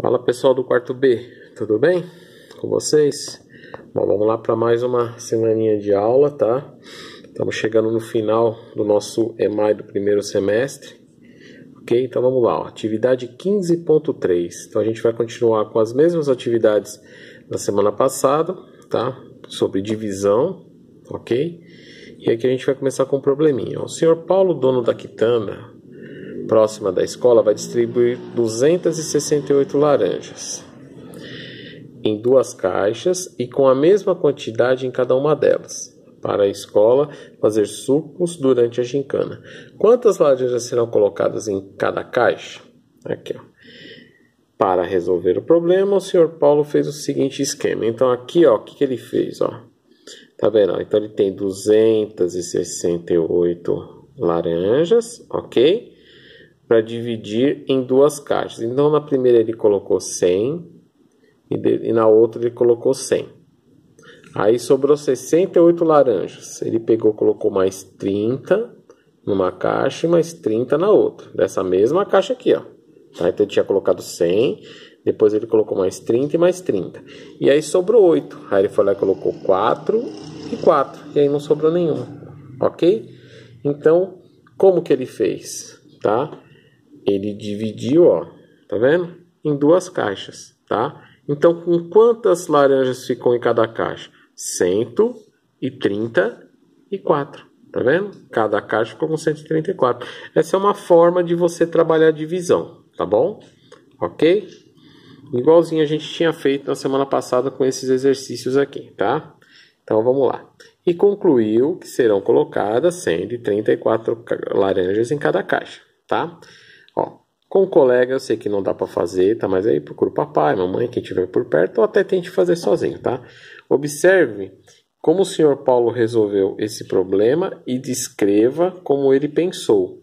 Fala pessoal do quarto B, tudo bem com vocês? Bom, vamos lá para mais uma semaninha de aula, tá? Estamos chegando no final do nosso EMAI do primeiro semestre, ok? Então vamos lá, ó. Atividade 15.3. Então a gente vai continuar com as mesmas atividades da semana passada, tá? Sobre divisão, ok? E aqui a gente vai começar com um probleminha. O senhor Paulo, dono da quitanda próxima da escola, vai distribuir 268 laranjas em duas caixas e com a mesma quantidade em cada uma delas, para a escola fazer sucos durante a gincana. Quantas laranjas serão colocadas em cada caixa? Aqui, ó. Para resolver o problema, o senhor Paulo fez o seguinte esquema. Então aqui, ó, o que ele fez, ó? Tá vendo? Então ele tem 268 laranjas, ok? Para dividir em duas caixas. Então, na primeira ele colocou 100 e na outra ele colocou 100. Aí sobrou 68 laranjas. Ele pegou, colocou mais 30 numa caixa e mais 30 na outra. Dessa mesma caixa aqui, ó. Tá? Então, ele tinha colocado 100, depois ele colocou mais 30 e mais 30. E aí sobrou 8. Aí ele foi lá e colocou 4 e 4. E aí não sobrou nenhuma. Ok? Então, como que ele fez? Tá? Ele dividiu, ó, tá vendo? Em duas caixas, tá? Então, com quantas laranjas ficou em cada caixa? 134, tá vendo? Cada caixa ficou com 134. Essa é uma forma de você trabalhar a divisão, tá bom? Ok? Igualzinho a gente tinha feito na semana passada com esses exercícios aqui, tá? Então, vamos lá. E concluiu que serão colocadas 134 laranjas em cada caixa, tá? Ó, com o colega eu sei que não dá para fazer, tá? Mas aí procura o papai, mamãe, quem estiver por perto, ou até tente fazer sozinho, tá? Observe como o senhor Paulo resolveu esse problema e descreva como ele pensou.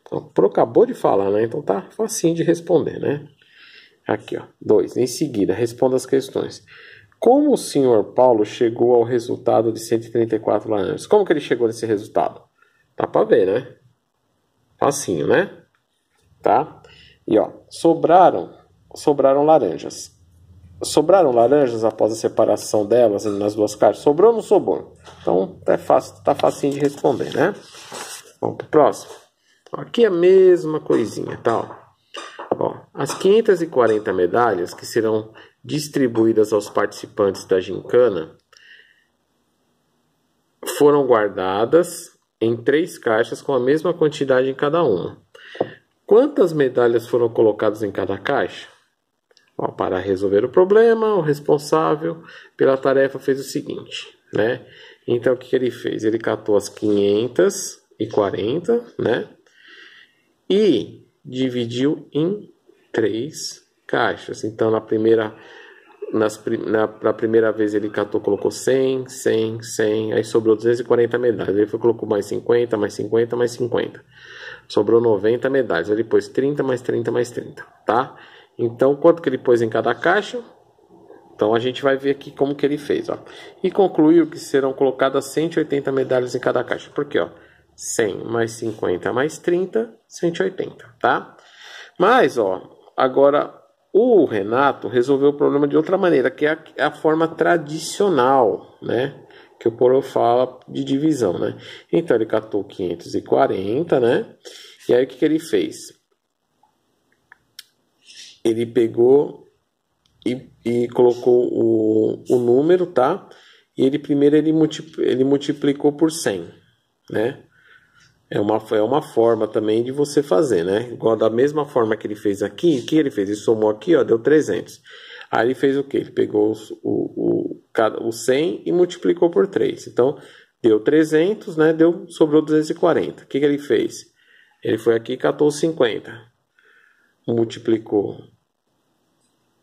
Então, o Pro acabou de falar, né? Então tá facinho de responder, né? Aqui, ó. 2. Em seguida, responda as questões. Como o senhor Paulo chegou ao resultado de 134 laranjas? Como que ele chegou nesse resultado? Dá para ver, né? Facinho, né? Tá? E ó, sobraram laranjas. Sobraram laranjas após a separação delas nas duas caixas? Sobrou ou não sobrou? Então é fácil, tá facinho de responder, né? Vamos pro próximo. Aqui é a mesma coisinha, tá? Ó, as 540 medalhas que serão distribuídas aos participantes da gincana foram guardadas em 3 caixas com a mesma quantidade em cada uma. Quantas medalhas foram colocadas em cada caixa? Ó, para resolver o problema, o responsável pela tarefa fez o seguinte, né? Então, o que ele fez? Ele catou as 540, né? E dividiu em 3 caixas. Então, na primeira vez ele catou, colocou 100, 100, 100. Aí sobrou 240 medalhas. Ele colocou mais 50, mais 50, mais 50. Sobrou 90 medalhas. Ele pôs 30, mais 30, mais 30, tá? Então, quanto que ele pôs em cada caixa? Então, a gente vai ver aqui como que ele fez, ó. E concluiu que serão colocadas 180 medalhas em cada caixa. Por quê, ó? 100 mais 50 mais 30, 180, tá? Mas, ó, agora o Renato resolveu o problema de outra maneira, que é a forma tradicional, né? Que o Porô fala de divisão, né? Então, ele catou 540, né? E aí, o que ele fez? Ele pegou e colocou o número, tá? E ele primeiro ele multiplicou por 100, né? É uma forma também de você fazer, né? Igual da mesma forma que ele fez aqui, o que ele fez? Ele somou aqui, ó, deu 300. Aí ele fez o quê? Ele pegou o 100 e multiplicou por 3. Então, deu 300, né? Sobrou 240. O que ele fez? Ele foi aqui e catou 50. Multiplicou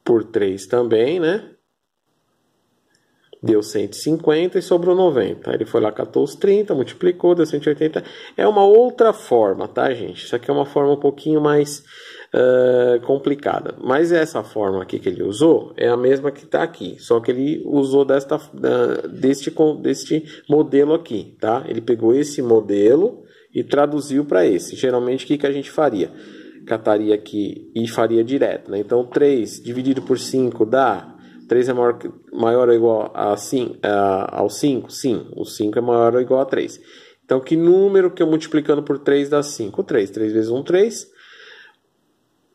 por 3 também, né? Deu 150 e sobrou 90. Aí ele foi lá, catou os 30, multiplicou, deu 180. É uma outra forma, tá, gente? Isso aqui é uma forma um pouquinho mais complicada. Mas essa forma aqui que ele usou é a mesma que está aqui. Só que ele usou deste modelo aqui, tá? Ele pegou esse modelo e traduziu para esse. Geralmente, o que a gente faria? cataria aqui e faria direto, né? Então 3 dividido por 5 dá... 3 é maior ou igual ao 5? Sim, o 5 é maior ou igual a 3. Então, que número que eu multiplicando por 3 dá 5? 3. 3 vezes 1, 3.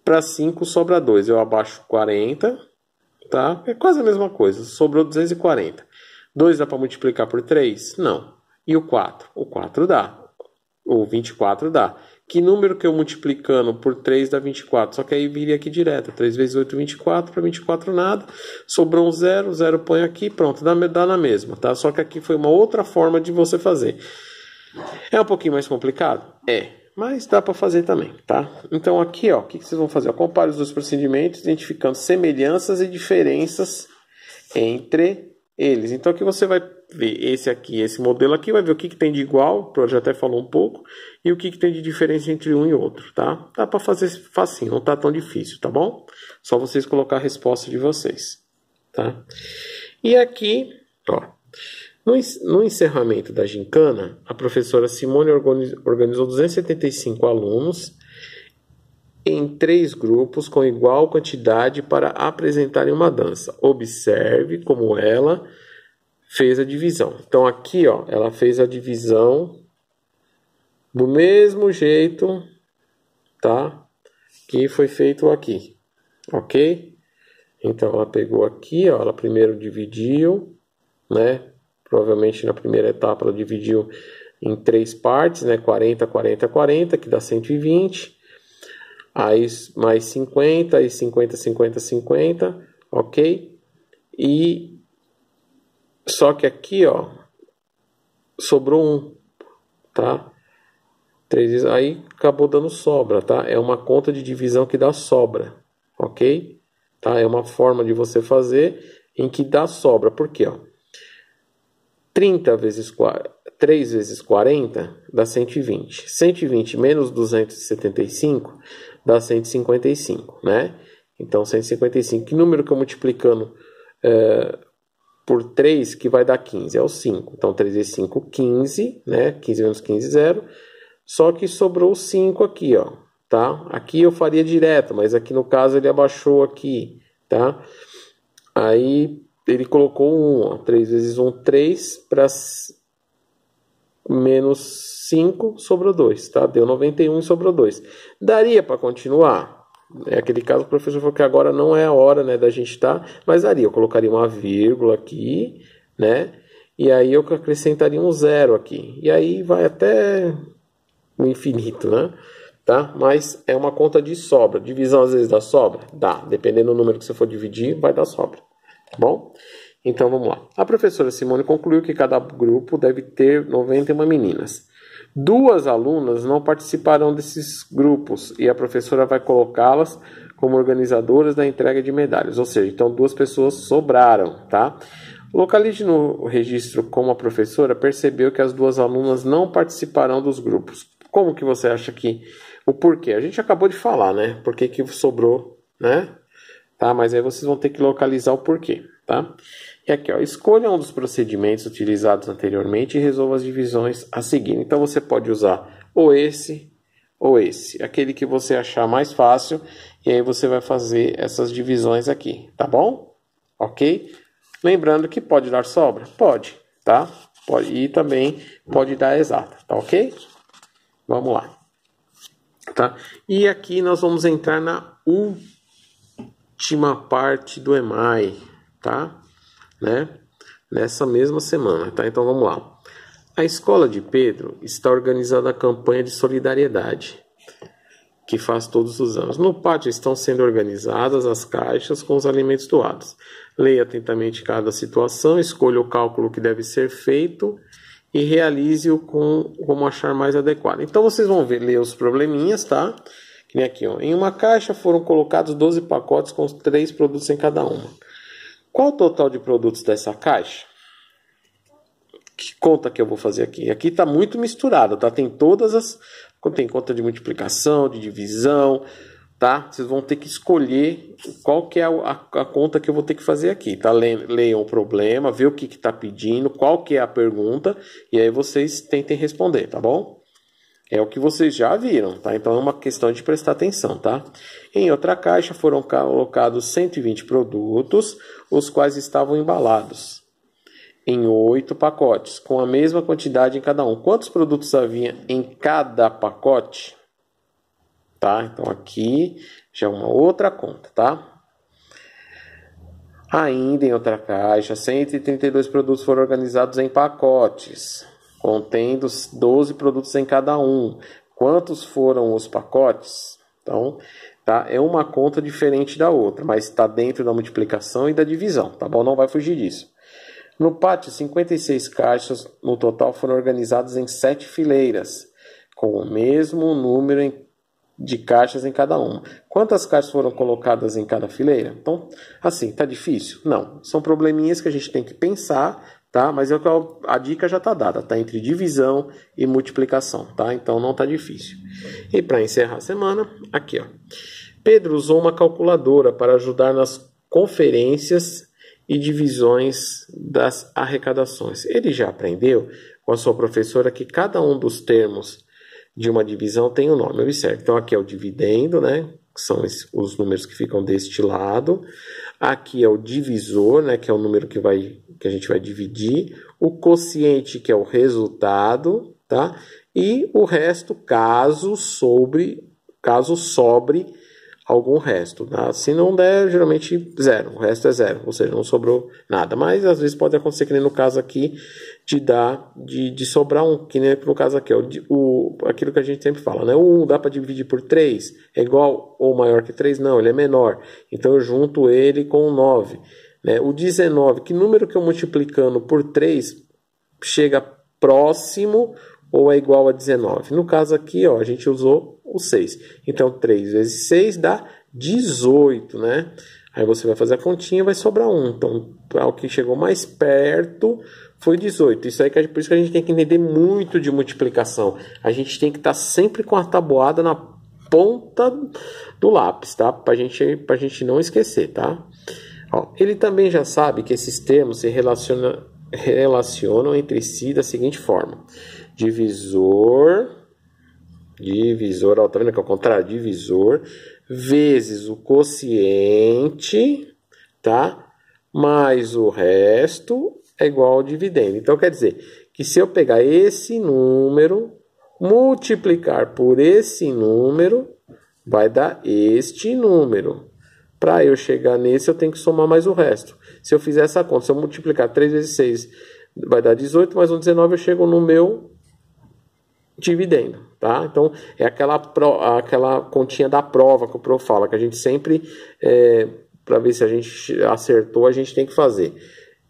Para 5 sobra 2. Eu abaixo 40, tá? É quase a mesma coisa. Sobrou 240. 2 dá para multiplicar por 3? Não. E o 4? O 4 dá. O 24 dá. Que número que eu multiplicando por 3 dá 24? Só que aí viria aqui direto. 3 vezes 8, 24. Para 24 nada. Sobrou um 0. 0 põe aqui. Pronto. Dá na mesma, tá? Só que aqui foi uma outra forma de você fazer. É um pouquinho mais complicado? É. Mas dá para fazer também, tá? Então aqui, ó. O que vocês vão fazer? Compare os dois procedimentos, identificando semelhanças e diferenças entre eles. Então aqui você vai ver esse modelo aqui, vai ver o que tem de igual, o projeto até falou um pouco, e o que tem de diferença entre um e outro, tá? Dá para fazer facinho, não tá tão difícil, tá bom? Só vocês colocar a resposta de vocês, tá? E aqui, ó, no encerramento da gincana, a professora Simone organizou 275 alunos em 3 grupos com igual quantidade para apresentarem uma dança. Observe como ela fez a divisão. Então aqui, ó, ela fez a divisão do mesmo jeito, tá? Que foi feito aqui, ok? Então ela pegou aqui, ó, ela primeiro dividiu, né? Provavelmente na primeira etapa ela dividiu em 3 partes, né? 40, 40, 40, que dá 120. Aí mais 50, aí 50, 50, 50, ok? E só que aqui, ó, sobrou 1, tá? 3 vezes, aí acabou dando sobra, tá? É uma conta de divisão que dá sobra, ok? Tá? É uma forma de você fazer em que dá sobra. Por quê, ó? 30 vezes 3 vezes 40 dá 120. 120 menos 275 dá 155, né? Então, 155. Que número que eu multiplicando por 3 que vai dar 15? É o 5. Então, 3 vezes 5, 15, né? 15 menos 15, 0. Só que sobrou 5 aqui, ó, tá? Aqui eu faria direto, mas aqui no caso ele abaixou aqui, tá? Aí ele colocou 1, ó. 3 vezes 1, 3, para menos 5, sobrou 2, tá? Deu 91 e sobrou 2. Daria para continuar? É aquele caso o professor falou que agora não é a hora, né, da gente mas daria. Eu colocaria uma vírgula aqui, né? E aí eu acrescentaria um 0 aqui. E aí vai até o infinito, né? Tá? Mas é uma conta de sobra. Divisão às vezes dá sobra? Dá. Dependendo do número que você for dividir, vai dar sobra. Tá bom? Então vamos lá. A professora Simone concluiu que cada grupo deve ter 91 meninas. 2 alunas não participarão desses grupos e a professora vai colocá-las como organizadoras da entrega de medalhas. Ou seja, então 2 pessoas sobraram, tá? Localize no registro como a professora percebeu que as 2 alunas não participarão dos grupos. Como que você acha que... O porquê? A gente acabou de falar, né? Por que sobrou, né? Tá? Mas aí vocês vão ter que localizar o porquê, tá? E aqui, ó, escolha um dos procedimentos utilizados anteriormente e resolva as divisões a seguir. Então, você pode usar ou esse, aquele que você achar mais fácil, e aí você vai fazer essas divisões aqui, tá bom? Ok? Lembrando que pode dar sobra? Pode, tá? Pode, e também pode dar exata, tá ok? Vamos lá. Tá? E aqui nós vamos entrar na última parte do EMAI, tá? Né? Nessa mesma semana, tá? Então vamos lá. A escola de Pedro está organizando a campanha de solidariedade que faz todos os anos. No pátio estão sendo organizadas as caixas com os alimentos doados. Leia atentamente cada situação, escolha o cálculo que deve ser feito e realize-o como achar mais adequado. Então vocês vão ler os probleminhas, tá? Que nem aqui, ó. Em uma caixa foram colocados 12 pacotes com 3 produtos em cada uma. Qual o total de produtos dessa caixa? Que conta que eu vou fazer aqui? Aqui está muito misturado, tá? Tem todas as... Tem conta de multiplicação, de divisão, tá? Vocês vão ter que escolher qual que é a conta que eu vou ter que fazer aqui, tá? Leiam o problema, vê o que está pedindo, qual que é a pergunta, e aí vocês tentem responder, tá bom? É o que vocês já viram, tá? Então é uma questão de prestar atenção, tá? Em outra caixa foram colocados 120 produtos, os quais estavam embalados em 8 pacotes, com a mesma quantidade em cada um. Quantos produtos havia em cada pacote? Tá? Então aqui já é uma outra conta, tá? Ainda em outra caixa, 132 produtos foram organizados em pacotes, contendo 12 produtos em cada um. Quantos foram os pacotes? Então, tá? É uma conta diferente da outra, mas está dentro da multiplicação e da divisão, tá bom? Não vai fugir disso. No pátio, 56 caixas no total foram organizadas em 7 fileiras, com o mesmo número de caixas em cada uma. Quantas caixas foram colocadas em cada fileira? Então, assim, tá difícil? Não. São probleminhas que a gente tem que pensar, tá? Mas a dica já tá dada, tá? Entre divisão e multiplicação, tá? Então não tá difícil. E para encerrar a semana, aqui, ó. Pedro usou uma calculadora para ajudar nas conferências e divisões das arrecadações. Ele já aprendeu com a sua professora que cada um dos termos de uma divisão tem um nome. Observe. Então aqui é o dividendo, né? Que são os números que ficam deste lado. Aqui é o divisor, né? Que é o número que a gente vai dividir. O quociente, que é o resultado, tá? E o resto, caso sobre algum resto, tá? Se não der, geralmente zero, o resto é zero, ou seja, não sobrou nada, mas às vezes pode acontecer que nem no caso aqui, de sobrar um, que nem no caso aqui, aquilo que a gente sempre fala, né? O 1 dá para dividir por 3, é igual ou maior que 3? Não, ele é menor, então eu junto ele com o 9, né? O 19, que número que eu multiplicando por 3 chega próximo ou é igual a 19? No caso aqui, ó, a gente usou o 6. Então, 3 vezes 6 dá 18, né? Aí você vai fazer a continha e vai sobrar 1. Então, o que chegou mais perto foi 18. Isso aí, por isso que a gente tem que entender muito de multiplicação. A gente tem que estar sempre com a tabuada na ponta do lápis, tá? Pra gente não esquecer, tá? Ó, ele também já sabe que esses termos se relacionam entre si da seguinte forma. Divisor, ó, tá vendo que é o contrário? Divisor vezes o quociente, tá? Mais o resto é igual ao dividendo. Então, quer dizer que se eu pegar esse número, multiplicar por esse número, vai dar este número. Para eu chegar nesse, eu tenho que somar mais o resto. Se eu fizer essa conta, se eu multiplicar 3 vezes 6, vai dar 18, mais um 19, eu chego no meu dividendo, tá? Então, é aquela continha da prova que o prof fala, que a gente sempre, para ver se a gente acertou, a gente tem que fazer.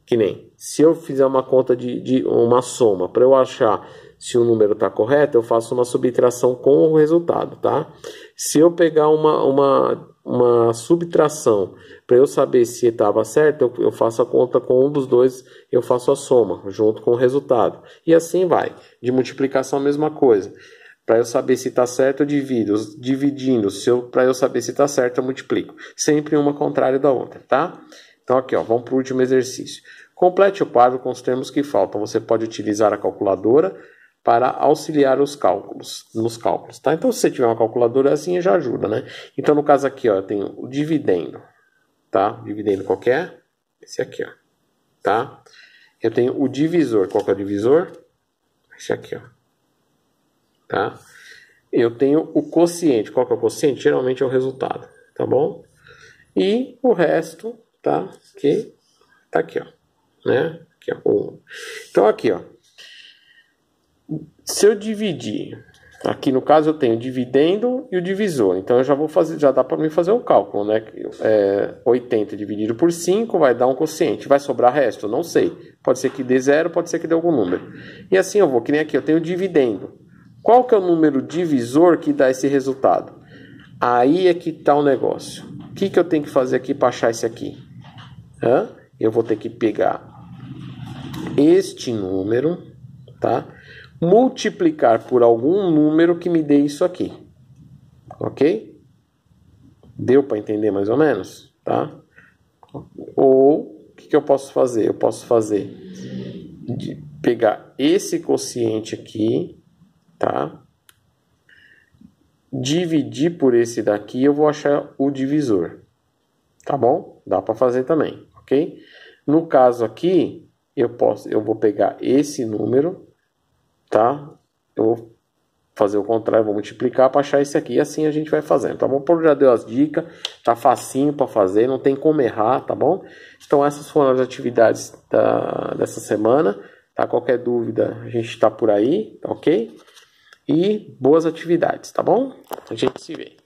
Que nem, se eu fizer uma conta de uma soma, para eu achar se o número está correto, eu faço uma subtração com o resultado, tá? Se eu pegar uma subtração, para eu saber se estava certo, eu faço a conta com um dos dois, eu faço a soma, junto com o resultado. E assim vai. De multiplicação, a mesma coisa. Para eu saber se está certo, eu divido. Dividindo, para eu saber se está certo, eu multiplico. Sempre uma contrária da outra, tá? Então aqui, ó, vamos para o último exercício. Complete o quadro com os termos que faltam. Você pode utilizar a calculadora para auxiliar nos cálculos, tá? Então, se você tiver uma calculadora assim, já ajuda, né? Então, no caso aqui, ó, eu tenho o dividendo, tá? Dividendo qualquer, esse aqui, ó, tá? Eu tenho o divisor, qual que é o divisor? Esse aqui, ó, tá? Eu tenho o quociente, qual que é o quociente? Geralmente é o resultado, tá bom? E o resto, tá? Que tá aqui, ó, né? Aqui, ó, então, aqui, ó. Se eu dividir, aqui no caso eu tenho o dividendo e o divisor, então eu já vou fazer, já dá para mim fazer o cálculo, né? 80 dividido por 5 vai dar um quociente, vai sobrar resto? Não sei, pode ser que dê 0, pode ser que dê algum número. E assim eu vou, que nem aqui, eu tenho o dividendo. Qual que é o número divisor que dá esse resultado? Aí é que está o negócio. O que eu tenho que fazer aqui para achar esse aqui? Eu vou ter que pegar este número, tá? Multiplicar por algum número que me dê isso aqui, ok? Deu para entender mais ou menos, tá? Ou o que eu posso fazer? Eu posso fazer de pegar esse quociente aqui, tá? dividir por esse daqui, eu vou achar o divisor. Tá bom? Dá para fazer também, ok? No caso aqui, eu vou pegar esse número, tá? Eu vou fazer o contrário, vou multiplicar para achar esse aqui, e assim a gente vai fazendo, tá bom? O Paulo já deu as dicas, tá facinho para fazer, não tem como errar, tá bom? Então essas foram as atividades dessa semana, tá? Qualquer dúvida, a gente tá por aí, ok? E boas atividades, tá bom? A gente se vê.